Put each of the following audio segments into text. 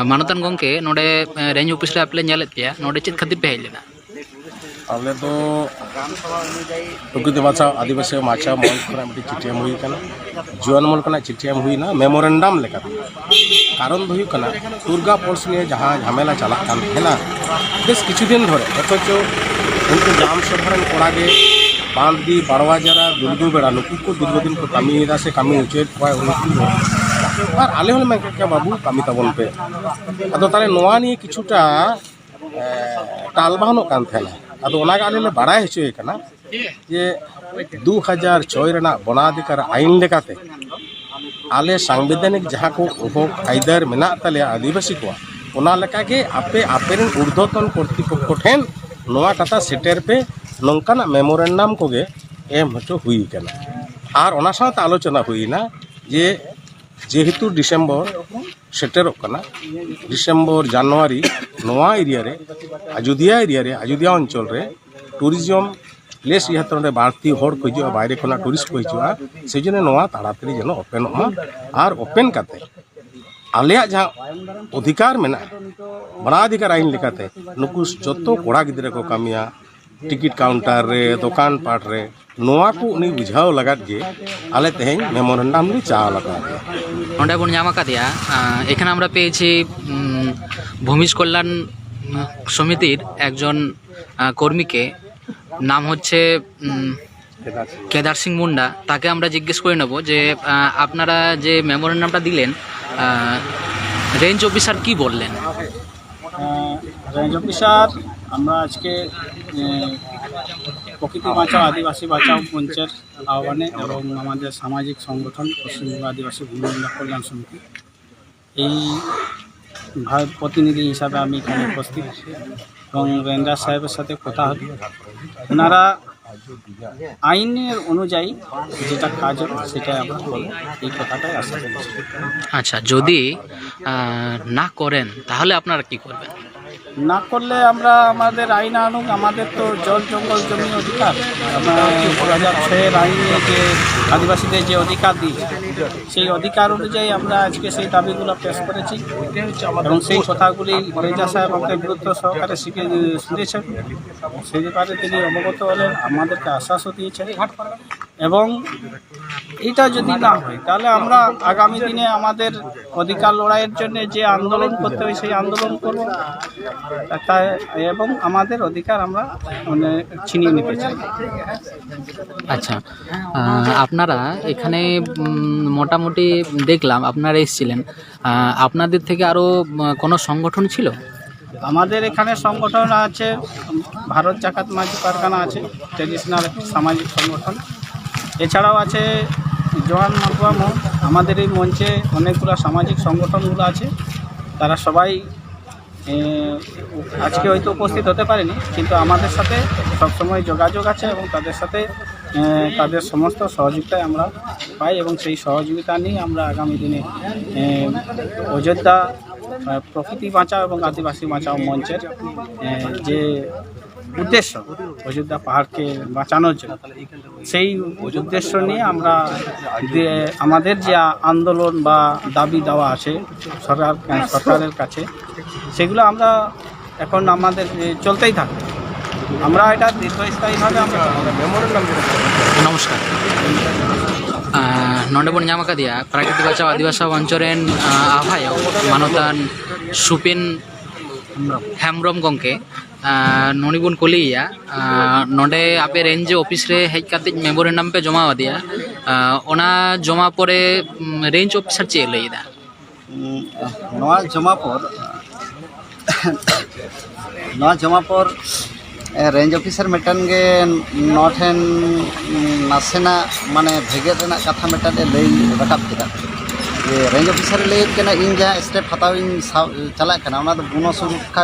मानतान गंके नोडे range office रे आपले नेलेत पे नोडे चेत खातिर पे हेलेना आले तो प्रकृति बचाओ आदिवासी माचा मंच खना मिट्टी चिट्ठी एम हुई कना जुआन मल कना चिट्ठी एम हुई ना मेमोरेंडम लेका कारण हुई कना दुर्गा पोल्स ने जहाँ झमेला चला कान हेना बेस किछु दिन धरे अथच उनको ग्राम सभारन कोड़ागे बांधी बारवा जरा दुर्गु बेड़ा नुकु को दीर्घदिन को कमीदा से कमी उचित और आले हल में क्या बाबू कमी तबन पे अदो तारे नोआ निये किछुटा टालबानो कान थेना अदो ओनागे आले ले बाड़ाय हचोय कना जे 2006 रेना बनाधिकार आईन लेकाते आले संवैधानिक जहाँ को उपभोग आइदर मेना ताले आदिवासी को ओना लेकागे आपे आपेरन ऊर्ध्वतन कर्तृपक्ष ठेन नोआ कथा सेटेर पे नौकाना मेमोरेंडम कोगे एम हचो हुई कना और ओना साथ आलोचना हुईना जे जेहेतु डिसेम्बर सेटेरों कना डिसेम्बर जानुआरी नोआ एरिया रे अयोध्या अंचल रे टूरिज्म प्लेस इहातर बाड़ती हर को हिजुआ बाहरे खना टूरिस्ट को हिजुआ से जने नोआ ताड़ाताड़ी जनो ओपेनोमा और ओपेन काते आलेया जहाँ अधिकार मेना बनाधिकार आईन लेकाते नुकु जतो कोड़ा गिद्रे को कामिया टिकट काउंटर रे दुकान पाट रे नोआ को उनी बुझाव लगात जे आले तेहें मेमोरेंडम ली चाव लगा ओंडे बन नाम आकादिया एखाने आमरा पेয়েছি भूमिज कल्याण समितिर एकजन কর্মীকে नाम হচ্ছে केदार सिंह मुंडा ताके आमरा जिज्ञेस करे नेब जे आपनारा जे मेमोरेंडमটা দিলেন रेंज অফিসার কি বললেন रेंज অফিসার আমরা আজকে প্রকৃতি বাঁচাও আদিবাসী বাঁচাও মঞ্চের আহ্বানে এবং আমাদের সামাজিক সংগঠন পশ্চিমবঙ্গ আদিবাসী ভূমি কল্যাণ সমিতি এই প্রতিনিধি হিসাবে আমি এখানে উপস্থিত এবং রেঞ্জার সাহেবের সাথে কথা হল ওনারা আইনের অনুযায়ী যেটা কাজ হবে সেটাই আমরা করব এই কথাটাই আশা করছি। আচ্ছা যদি না করেন তাহলে আপনারা কি করবেন না করলে আমরা আমাদের আইন আনুক আমাদের তো জল জঙ্গল জমি অধিকার আমরা 2006-এর আইনে যে আদিবাসীদের যে অধিকার দিয়েছে সেই অধিকার অনুযায়ী আমরা আজকে সেই দাবিগুলো পেশ করেছি এবং সেই কথাগুলি রেঞ্জার সাহেব আমাদের গুরুত্ব সহকারে শুনেছেন সেই ব্যাপারে তিনি অবগত হলেন আমাদেরকে আশ্বাসও দিয়েছেন এবং এটা যদি না হয় তাহলে আমরা আগামী দিনে আমাদের অধিকার লড়াইয়ের জন্য যে আন্দোলন করতে হয় সেই আন্দোলন করব এবং আমাদের অধিকার আমরা মানে ছিনিয়ে নিতে চাই। আচ্ছা আপনারা এখানে মোটামুটি দেখলাম আপনারা এসেছিলেন আপনাদের থেকে আরও কোনো সংগঠন ছিল আমাদের এখানে সংগঠন আছে ভারত জাকাত মাঝি পারগানা আছে ট্রেডিশনাল সামাজিক সংগঠন এছাড়াও আছে জওয়ান মাতবা মঞ্চ আমাদের এই মঞ্চে অনেকগুলো সামাজিক সংগঠনগুলো আছে তারা সবাই আজকে হয়তো উপস্থিত হতে পারেনি কিন্তু আমাদের সাথে সবসময় যোগাযোগ আছে এবং তাদের সাথে তাদের সমস্ত সহযোগিতায় আমরা পাই এবং সেই সহযোগিতা নিয়ে আমরা আগামী দিনে অযোধ্যা প্রকৃতি বাঁচাও এবং আদিবাসী বাঁচাও মঞ্চের যে উদ্দেশ্য অযোধ্যা পাহাড়কে বাঁচানোর জন্য সেই উদ্দেশ্য নিয়ে আমরা আমাদের যে আন্দোলন বা দাবি দেওয়া আছে সরকারের কাছে সেগুলো আমরা এখন আমাদের চলতেই থাকবে আমরা এটা দীর্ঘস্থায়ীভাবে আমরা মেমোরেন্ডাম নমস্কার नोंडे बन नाम आकादिया प्राकृतिक बचाव आदिवासी अंचलेन आह्वायक मानतान सुपिन हेम्ब्रम गंके नोनी बन कुलिया नोंडे आपे रेंज ऑफिस रे हेज काते मेमोरेंडम पे जमा दिया ओना जमा परे रेंज ऑफिसर चे लईदा नोआ जमा पर रेंज ऑफिसर मेटन गे नोठेन नासेना माने भेगेट रेना कथा मेटन लई रकाब केदा जे रेंज ऑफिसर लई केना इन जहाँ स्टेप हताव इन चला केना ओना दो बन सुरक्षा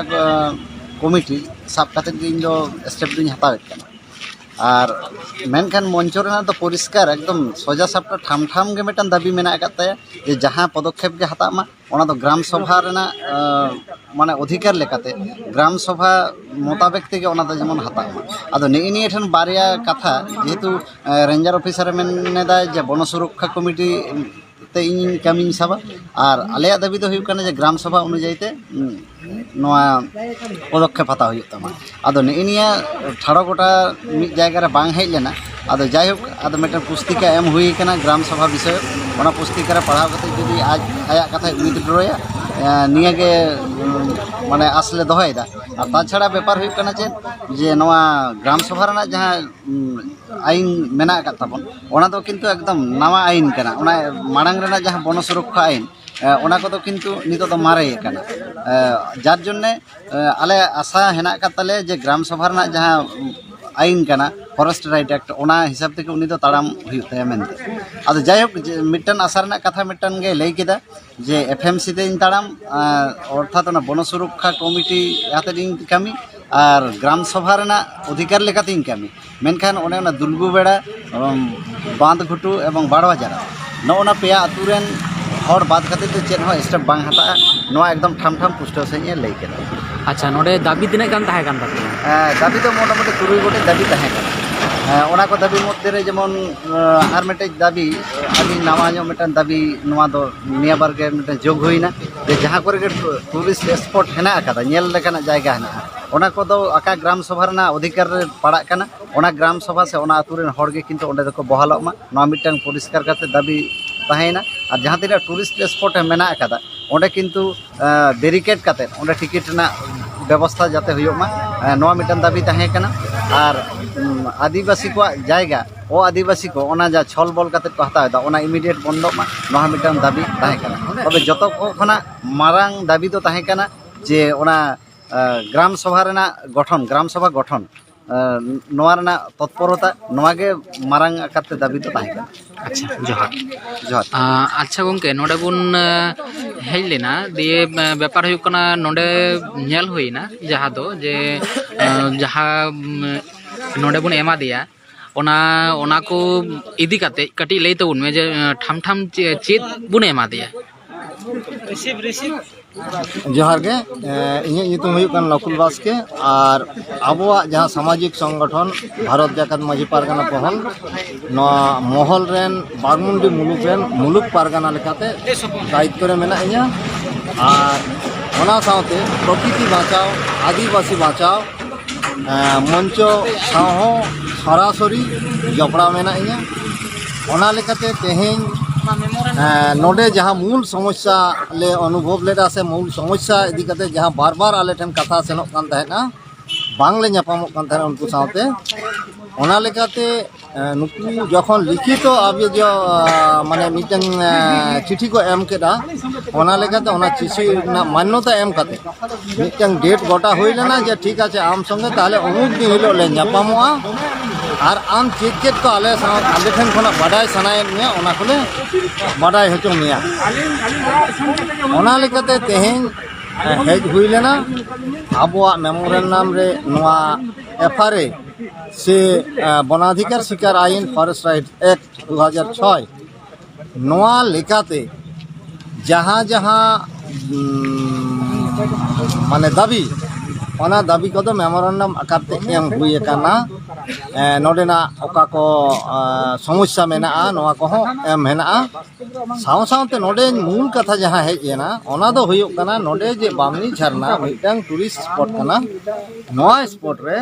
कमिटी साब काते इन दो स्टेप दुኝ हताव केना और मेनखान मंच रेना तो परिष्कार एकदम सोजा सापटा ठाम ठाम गे मेटन दाबी मेना काताया जे जहाँ पदक्षेप गे हतामा ओना दो ग्राम सभा रेना माने अधिकार लेकाते ग्राम सभा मोताबेक तेगे ओना दो जेमन हतामा आदो नेइ निये ठन बारिया कथा जेहेतु रेंजर ऑफिसर मेनेदा जे बन सुरक्षा कमिटी ᱛᱮ ᱤᱧ ᱠᱟᱹᱢᱤᱧ ᱥᱟᱵᱟ ᱟᱨ ᱟᱞᱮᱭᱟᱜ ᱫᱟᱹᱵᱤ ᱫᱚ ᱦᱩᱭᱩᱜ ᱠᱟᱱᱟ ᱡᱮ ᱜᱨᱟᱢ ᱥᱚᱵᱷᱟ ᱚᱱᱩᱡᱟᱭᱤ ᱛᱮ ᱱᱚᱣᱟ ᱯᱚᱫᱚᱠᱷᱮᱯ ᱦᱟᱛᱟᱣ ᱦᱩᱭᱩᱜ ᱛᱟᱢᱟ ᱟᱫᱚ ᱱᱮᱜᱼᱮ ᱱᱤᱭᱟᱹ ᱴᱷᱟᱲᱚ ᱜᱚᱴᱟ ᱢᱤᱫ ᱡᱟᱭᱜᱟ ᱨᱮ ᱵᱟᱝ ᱦᱮᱡ ᱞᱮᱱᱟ ᱟᱫᱚ ᱡᱟᱭᱦᱳᱠ ᱟᱫᱚ ᱢᱤᱫᱴᱮᱱ ᱯᱩᱥᱛᱤᱠᱟ ᱮᱢ ᱦᱩᱭ ᱟᱠᱟᱱᱟ ᱜᱨᱟᱢ ᱥᱚᱵᱷᱟ ᱵᱤᱥᱚᱭ ᱚᱱᱟ ᱯᱩᱥᱛᱤᱠᱟ ᱨᱮ ᱯᱟᱲᱦᱟᱣ ᱠᱟᱛᱮ ᱡᱩᱫᱤ ᱟᱭᱟᱜ ᱠᱟᱛᱷᱟᱭ ᱩᱭᱤᱛᱷᱰᱨᱚᱭᱟ ᱱᱤᱭᱟᱹᱜᱮ ᱢᱟᱱᱮ ᱟᱥ ᱞᱮ ᱫᱚᱦᱚᱭᱮᱫᱟ ᱟᱨ ᱛᱟᱪᱷᱟᱲᱟ ᱵᱮᱯᱟর ᱦᱩᱭᱩᱜ ᱠᱟᱱᱟ ᱪᱮᱫ ᱡᱮ ᱱᱚᱣᱟ ᱜᱨᱟᱢ ᱥᱚᱵᱷᱟ ᱨᱮᱱᱟᱜ ᱡᱟᱦᱟᱸ আইন মেনা আকাত তাবন ওনা তো কিন্তু একদম নাওয়া আইন কানা ওনা মাড়াং রেনা যাহা বন সুরক্ষা আইন ওনা কত কিন্তু নিতো তো মারে কানা যার জন্য আলে আশা হেনা আকাত তালে যে গ্রাম সভা রেনা যাহা আইন কানা ফরেস্ট রাইট অ্যাক্ট ওনা হিসাব থেকে উনি তো তাড়াম হুᱭᱩᱜ ᱛᱟᱭᱟ ᱢᱮᱱᱛᱮ ᱟᱫᱚ ᱡᱟᱭᱦᱳᱠ ᱢᱤᱫᱴᱟᱝ ᱟᱥᱟ ᱨᱮᱱᱟᱜ ᱠᱟᱛᱷᱟ ᱢᱤᱫᱴᱟᱝ ᱜᱮ ᱞᱟᱹᱭ ᱠᱮᱫᱟ ᱡᱮ ᱮᱯᱷᱮᱢᱥᱤ ᱛᱮᱧ ᱛᱟᱲᱟᱢ অর্থাৎ ᱚᱱᱟ ᱵᱚᱱ ᱥᱩᱨᱚᱠᱠᱷᱟ ᱠᱚᱢᱤᱴᱤ ᱟᱛᱮᱧ ᱠᱟᱹᱢᱤ আর গ্রাম সভা রেনাᱜ অধিকার লেকাতেᱧ ᱠᱟᱹᱢᱤ ᱢᱮᱱᱠᱷᱟᱱ ᱚᱱᱮ ᱚᱱᱟ ᱫᱩᱞᱜᱩ ᱵᱮᱲᱟ বাঁধ ঘুটু এবং বাড়ওয়া জারা ᱱᱚᱜᱼᱚᱱᱟ ᱯᱮᱭᱟ ᱟᱹᱛᱩ ᱨᱮᱱ ᱦᱚᱲ ᱵᱟᱫ ᱠᱟᱛᱮ ᱫᱚ ᱪᱮᱫ ᱦᱚᱸ ᱥᱴᱮᱯ ᱵᱟᱝ ᱦᱟᱛᱟᱜᱼᱟ ᱱᱚᱣᱟ ᱮᱠᱫᱚᱢ ᱴᱷᱟᱢ ᱴᱷᱟᱢ ᱯᱩᱥᱴᱟᱹᱣ ᱥᱟᱺᱦᱤᱡ ᱞᱟᱹᱭ ᱠᱮᱫᱟ ᱟᱪᱪᱷᱟ ᱱᱚᱰᱮ ᱫᱟᱵᱤ ᱛᱤᱱᱟᱹᱜ ᱜᱟᱱ ᱛᱟᱦᱮᱸ ᱠᱟᱱ ᱛᱟᱯᱮᱭᱟ দাবি তো মোটামুটি 3 গোটের দাবি তাᱦᱮᱸ ᱠᱟᱱᱟ ᱚᱱᱟ ᱠᱚ ᱫᱟᱵᱤ ᱢᱚᱫᱽᱫᱷᱮ ᱨᱮ ᱡᱮᱢᱚᱱ ᱟᱨ ᱢᱤᱫᱴᱮᱡ ᱫᱟᱵᱤ ᱟᱹᱰᱤ ᱱᱟᱣᱟ ᱧᱚᱜ ᱢᱤᱫᱴᱟᱝ ᱫᱟᱵᱤ ᱱᱚᱣᱟ ᱫᱚ ᱱᱤᱭᱟᱹ ᱵᱟᱨ ᱜᱮ ᱢᱤᱫᱴᱟᱝ ᱡᱳᱜᱽ ᱦᱩᱭᱱᱟ ᱡᱮ ᱡᱟᱦᱟᱸ ᱠᱚᱨᱮ ᱜᱮ ᱴᱩᱨᱤস্ট স্পট হেনাᱜ ᱟᱠᱟᱫᱟ ᱧᱮᱞ ᱞᱮᱠᱟᱱᱟᱜ ᱡᱟᱭᱜᱟ ᱦᱮᱱᱟᱜᱼᱟ ᱚᱱᱟ ᱠᱚᱫᱚ ᱟᱠᱟ গ্রাম ᱥᱚᱵᱷᱟ ᱨᱮᱱᱟᱜ ᱚᱫᱷᱤᱠᱟর ᱨᱮ ᱯᱟᱲᱟᱜ ᱠᱟᱱᱟ ᱚᱱᱟ গ্রাম ᱥᱚᱵᱷᱟ ᱥᱮ ᱚᱱᱟ ᱟᱹᱛᱩ ᱨᱮᱱ ᱦᱚᱲ ᱜᱮ ᱠᱤᱱᱛᱩ ᱚᱸᱰᱮ ᱫᱚᱠᱚ ᱵᱚᱦᱟᱞᱚᱜ ᱢᱟ ᱱᱚᱣᱟ ᱢᱤᱫᱴᱟᱝ ᱯᱚᱨᱤষ্কার ᱠᱟᱛᱮ ᱫᱟᱵᱤ ᱛᱟᱦᱮᱸᱭᱮᱱᱟ ᱟᱨ ᱡᱟᱦᱟᱸ ᱛᱤᱱᱟᱹᱜ ᱴᱩᱨᱤস্ট স্পট ᱢᱮᱱᱟᱜ ᱟᱠᱟᱫᱟ ᱚᱸᱰᱮ ᱠᱤᱱᱛᱩ ᱵᱮরিকেড ᱠᱟᱛᱮ ᱚᱸᱰᱮ ᱴᱤᱠᱤᱴ ᱨᱮᱱᱟᱜ ব্যবস্থা যাতে ᱦᱩᱭᱩᱜ ᱢᱟ ᱱᱚᱣᱟ ᱢᱤᱫᱴᱟᱝ ᱫᱟᱵᱤ ᱛᱟᱦᱮᱸ ᱠᱟᱱᱟ ᱟᱨ আদিবাসী ᱠᱚᱣᱟᱜ ᱡᱟᱭᱜᱟ ও আদিবাসী কো ওনা যা ছল বল কাতে কো হাতাᱣ ᱚᱱᱟ ইমিডিয়েট বন্ধᱚᱜ ᱢᱟ ᱱᱚᱣᱟ ᱢᱤᱫᱴᱟᱝ ᱫᱟᱵᱤ ᱛᱟᱦᱮᱸ ᱠᱟᱱᱟ ᱛᱚᱵᱮ ᱡᱚᱛᱚ ᱠᱷᱚᱱᱟᱜ ᱢᱟᱨᱟᱝ ᱫᱟᱵᱤ ᱫᱚ ᱛᱟᱦᱮᱸ ᱠᱟᱱᱟ ᱡᱮ ᱚᱱᱟ গ্রাম সভা রেনাᱜ গঠন গ্রাম সভা গঠন ᱱᱚᱣᱟ ᱨᱮᱱᱟᱜ তৎপরতা ᱱᱚᱣᱟ ᱜᱮ ᱢᱟᱨᱟᱝ ᱟᱠᱟᱨᱛᱮ ᱫᱟᱵᱤ ᱫᱚ ᱛᱟᱦᱮᱸ ᱠᱟᱱᱟ ᱟᱪᱪᱷᱟ ᱡᱚᱦᱟᱨ ᱡᱚᱦᱟᱨ ᱟᱪᱪᱷᱟ ᱜᱚᱝᱠᱮ ᱱᱚᱰᱮ ᱵᱚᱱ ᱦᱮᱡ ᱞᱮᱱᱟ ᱫᱤᱭᱮ ᱵᱮᱯᱟর ᱦᱩᱭᱩᱜ ᱠᱟᱱᱟ ᱱᱚᱰᱮ ᱧᱮᱞ ᱦᱩᱭᱱᱟ ᱡᱟᱦᱟᱸ ᱫᱚ ᱡᱮ ᱡᱟᱦᱟᱸ ᱱᱚᱰᱮ ᱵᱚᱱ ᱮᱢᱟ ᱫᱮᱭᱟ ᱚᱱᱟ ᱠᱚ ᱤᱫᱤ ᱠᱟᱛᱮ ᱠᱟᱹᱴᱤᱡ ᱞᱟᱹᱭ ᱛᱟᱵᱚᱱ ᱢᱮ ᱡᱮ ᱴᱷᱟᱢ ᱴᱷᱟᱢ ᱪᱮᱫ ᱵᱚᱱ ᱮᱢᱟ ᱫᱮᱭᱟ ᱡᱚᱦᱟᱨ ᱜᱮ ᱤᱧᱟᱹᱜ ᱧᱩᱛᱩᱢ ᱦᱩᱭᱩᱜ ᱠᱟᱱᱟ ᱱᱚᱠᱩᱞ ᱵᱟᱥᱠᱮ ᱟᱨ ᱟᱵᱚᱣᱟᱜ ᱡᱟᱦᱟᱸ ᱥᱟᱢᱟᱡᱤᱠ ᱥᱚᱝᱜᱚᱴᱷᱚᱱ ᱵᱷᱟᱨᱚᱛ ᱡᱟᱠᱟᱛ ᱢᱟᱹᱡᱷᱤ ᱯᱟᱨᱜᱟᱱᱟ ᱯᱚᱦᱚᱞ ᱱᱚᱣᱟ ᱢᱚᱦᱚᱞ ᱨᱮᱱ ᱵᱟᱜᱽᱢᱩᱱᱰᱤ ᱢᱩᱞᱩᱠ ᱨᱮᱱ ᱢᱩᱞᱩᱠ ᱯᱟᱨᱜᱟᱱᱟ ᱞᱮᱠᱟᱛᱮ দায়িত্ব রে মেনা ᱤᱧᱟ ᱟᱨ ᱚᱱᱟ ᱥᱟᱶᱛᱮ ᱯᱨᱚᱠৃতি ᱵᱟঁচাও আদিবাসী বাঁচাও মঞ্চ ᱥᱟᱶ ᱦᱚᱸ সরাসরি জপড়াও মেনা ᱤᱧᱟ ᱚᱱᱟ ᱞᱮᱠᱟᱛᱮ ᱛᱮᱦᱮᱧ नोडे जहाँ मूल समस्या ले अनुभव लेदा से मूल समस्या इदी कते जहाँ बार बार आले ठन कथा सेनोक कान तहेना बांग ले ᱧᱟᱯᱟᱢᱚᱜ ᱠᱟᱱ ᱛᱟᱦᱮᱱᱟ उनको साथे ओना लेकाते नुकु जखन लिखित आबे जो माने मिटन चिठी को एम केदा ओना लेकाते ओना चिठी ना मान्यता एम कते मिटन डेट गोटा होई लेना जे ठीक আছে आम संगे ताले अमुक दिन हिलो ले ᱧᱟᱯᱟᱢᱚᱜᱼᱟ আর आम चेक चेक तो आले ठन खना बाडाय सनाय में ओना कोले बाडाय हचो मिया ओना लेकाते तेहेन हेज हुई लेना आबोआ मेमोरेंडम रे नोआ एफआरए से वनाधिकार शिकार आईन फरेस्ट राइट एक्ट 2006 नोआ लेकाते जहाँ जहाँ माने दाबी ओना दाबी को तो मेमोरेंडम आकारते एम हुई काना नोडेना ओका को समस्या मेना नोआ को एम हेना साव सावते नोडे मूल कथा जहाँ हेजेना ओना दो हुयुग काना नोडे जे बामनी झरना मिटन टूरिस्ट स्पॉट काना नोआ स्पॉट रे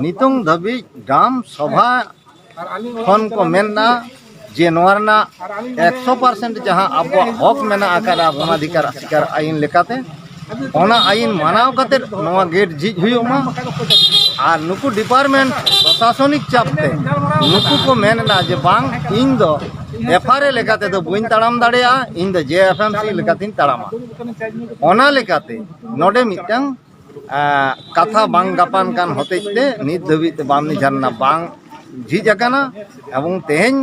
नितुंग धबी ग्राम सभा खन को मेना जे नोरना 100% जहाँ अब हक मेना आकारा वनाधिकार शिकार आईन लेकाते ओना आईन मानाव कते नोआ गेट झिज हुयुमा और नुकु डिपार्टमेंट प्रशासनिक चापते नुकु को मेनना जे बांग इन दो एफआरए लेकाते दो बुइन ताड़ाम दाड़ेया इन दो जेएफएमसी लेकातिन ताड़ामा ओना लेकाते नोडे मिटन कथा बांग गापान कान होतेते नित धबिते बामनी झरना बांग झिज आकाना एवं तेहेन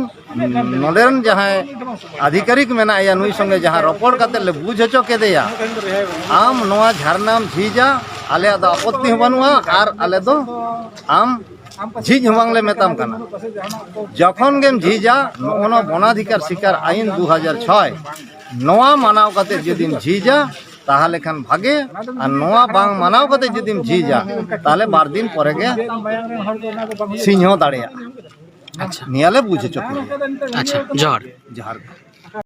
नोडेन जहाँ आधिकारिक मेनाया नुई संगे जहाँ रपड़ काते ले बुझ हचो केदेया आम नोआ झरनाम झिजा आले दा आपत्ति बानुआ और आले दो आम झिज हमांगले मेताम काना जखन गेम झिजा नोना वनाधिकार शिकार आईन 2006 नोआ मानाव काते जदिन झिजा ताहले खान भागे और नोआ बांग मानाव काते जदिन झिजा ताहले बार दिन परे गे सिंह दाड़ेया अच्छा नियाले बुझे चुके अच्छा जोहर जहर